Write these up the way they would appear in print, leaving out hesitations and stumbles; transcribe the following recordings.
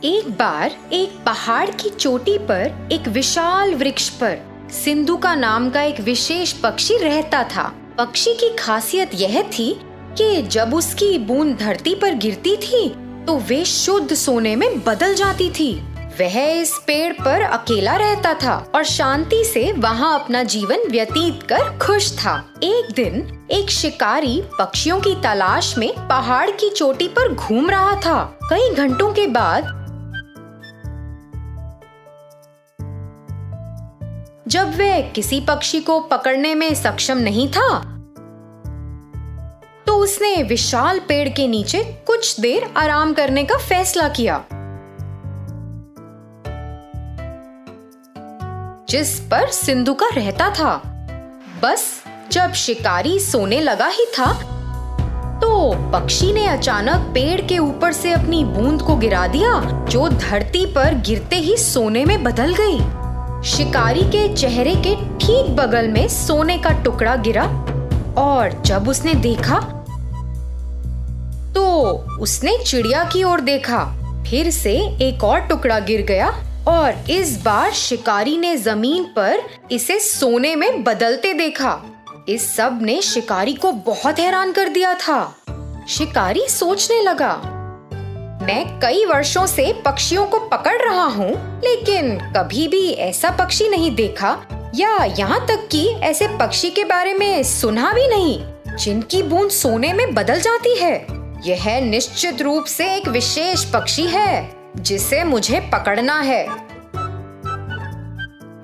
एक बार एक पहाड़ की चोटी पर एक विशाल वृक्ष पर सिंधु का नाम का एक विशेष पक्षी रहता था। पक्षी की खासियत यह थी कि जब उसकी बूंद धरती पर गिरती थी तो वे शुद्ध सोने में बदल जाती थी। वह इस पेड़ पर अकेला रहता था और शांति से वहाँ अपना जीवन व्यतीत कर खुश था। एक दिन एक शिकारी पक्षियों की तलाश में पहाड़ की चोटी पर घूम रहा था। कई घंटों के बाद जब वह किसी पक्षी को पकड़ने में सक्षम नहीं था तो उसने विशाल पेड़ के नीचे कुछ देर आराम करने का फैसला किया, जिस पर सिंधु का रहता था। बस जब शिकारी सोने लगा ही था तो पक्षी ने अचानक पेड़ के ऊपर से अपनी बूंद को गिरा दिया, जो धरती पर गिरते ही सोने में बदल गई। शिकारी के चेहरे के ठीक बगल में सोने का टुकड़ा गिरा और जब उसने देखा तो उसने चिड़िया की ओर देखा। फिर से एक और टुकड़ा गिर गया और इस बार शिकारी ने जमीन पर इसे सोने में बदलते देखा। इस सब ने शिकारी को बहुत हैरान कर दिया था। शिकारी सोचने लगा, मैं कई वर्षों से पक्षियों को पकड़ रहा हूँ, लेकिन कभी भी ऐसा पक्षी नहीं देखा या यहाँ तक कि ऐसे पक्षी के बारे में सुना भी नहीं जिनकी बूंद सोने में बदल जाती है। यह निश्चित रूप से एक विशेष पक्षी है जिसे मुझे पकड़ना है।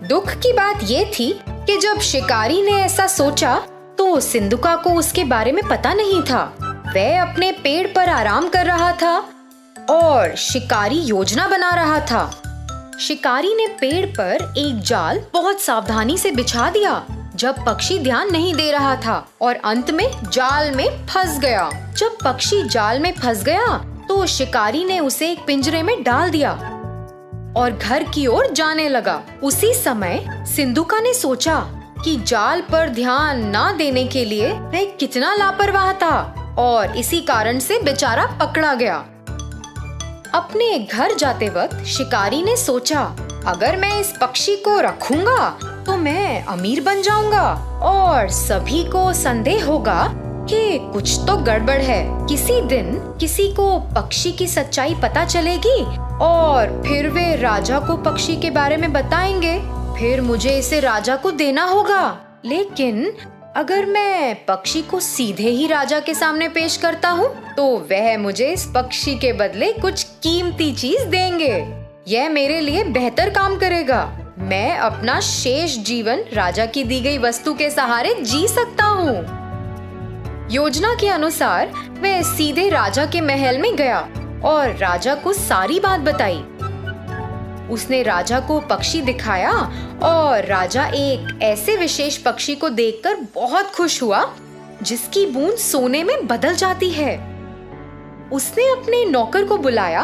दुख की बात ये थी कि जब शिकारी ने ऐसा सोचा तो सिंधुका को उसके बारे में पता नहीं था। वह अपने पेड़ पर आराम कर रहा था और शिकारी योजना बना रहा था। शिकारी ने पेड़ पर एक जाल बहुत सावधानी से बिछा दिया जब पक्षी ध्यान नहीं दे रहा था और अंत में जाल में फंस गया। जब पक्षी जाल में फंस गया तो शिकारी ने उसे एक पिंजरे में डाल दिया और घर की ओर जाने लगा। उसी समय सिंधुका ने सोचा कि जाल पर ध्यान ना देने के लिए वह कितना लापरवाह था और इसी कारण से बेचारा पकड़ा गया। अपने घर जाते वक्त शिकारी ने सोचा, अगर मैं इस पक्षी को रखूंगा तो मैं अमीर बन जाऊंगा और सभी को संदेह होगा कि कुछ तो गड़बड़ है। किसी दिन किसी को पक्षी की सच्चाई पता चलेगी और फिर वे राजा को पक्षी के बारे में बताएंगे। फिर मुझे इसे राजा को देना होगा। लेकिन अगर मैं पक्षी को सीधे ही राजा के सामने पेश करता हूँ तो वह मुझे इस पक्षी के बदले कुछ कीमती चीज देंगे। यह मेरे लिए बेहतर काम करेगा। मैं अपना शेष जीवन राजा की दी गई वस्तु के सहारे जी सकता हूँ। योजना के अनुसार वह सीधे राजा के महल में गया और राजा को सारी बात बताई। उसने राजा को पक्षी दिखाया और राजा एक ऐसे विशेष पक्षी को देखकर बहुत खुश हुआ जिसकी बूंद सोने में बदल जाती है। उसने अपने नौकर को बुलाया,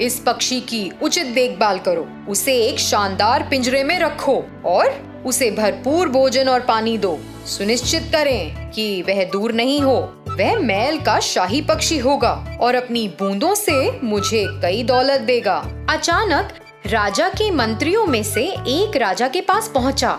इस पक्षी की उचित देखभाल करो, उसे एक शानदार पिंजरे में रखो और उसे भरपूर भोजन और पानी दो। सुनिश्चित करें कि वह दूर नहीं हो। वह महल का शाही पक्षी होगा और अपनी बूंदों से मुझे कई दौलत देगा। अचानक राजा के मंत्रियों में से एक राजा के पास पहुंचा।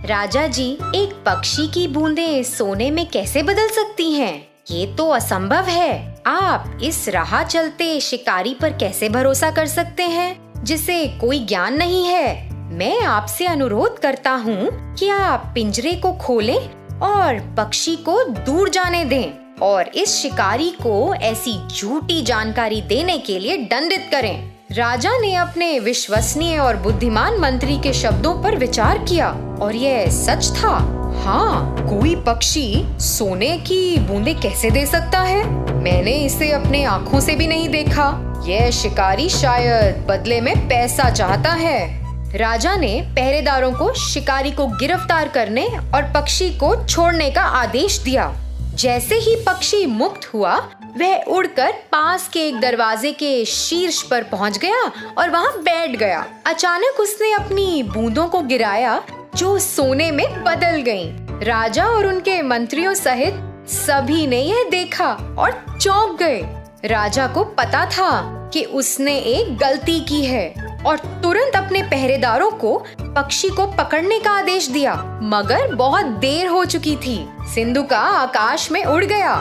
राजा जी, एक पक्षी की बूंदें सोने में कैसे बदल सकती हैं? ये तो असंभव है। आप इस राह चलते शिकारी पर कैसे भरोसा कर सकते हैं जिसे कोई ज्ञान नहीं है? मैं आपसे अनुरोध करता हूँ कि आप पिंजरे को खोलें और पक्षी को दूर जाने दें और इस शिकारी को ऐसी झूठी जानकारी देने के लिए दंडित करें। राजा ने अपने विश्वसनीय और बुद्धिमान मंत्री के शब्दों पर विचार किया और यह सच था। हाँ, कोई पक्षी सोने की बूंदें कैसे दे सकता है? मैंने इसे अपने आँखों से भी नहीं देखा। यह शिकारी शायद बदले में पैसा चाहता है। राजा ने पहरेदारों को शिकारी को गिरफ्तार करने और पक्षी को छोड़ने का आदेश दिया। जैसे ही पक्षी मुक्त हुआ, वह उड़कर पास के एक दरवाजे के शीर्ष पर पहुंच गया और वहां बैठ गया। अचानक उसने अपनी बूंदों को गिराया जो सोने में बदल गईं। राजा और उनके मंत्रियों सहित सभी ने यह देखा और चौंक गए। राजा को पता था कि उसने एक गलती की है और तुरंत अपने पहरेदारों को पक्षी को पकड़ने का आदेश दिया। मगर बहुत देर हो चुकी थी। सिंधुका आकाश में उड़ गया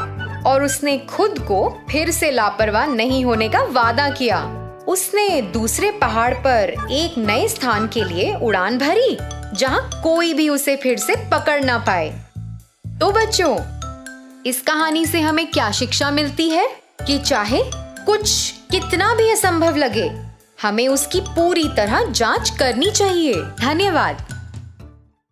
और उसने खुद को फिर से लापरवाह नहीं होने का वादा किया। उसने दूसरे पहाड़ पर एक नए स्थान के लिए उड़ान भरी, जहाँ कोई भी उसे फिर से पकड़ ना पाए। तो बच्चों, इस कहानी से हमें क्या शिक्षा मिलती है कि चाहे कुछ कितना भी असंभव लगे, हमें उसकी पूरी तरह जांच करनी चाहिए। धन्यवाद।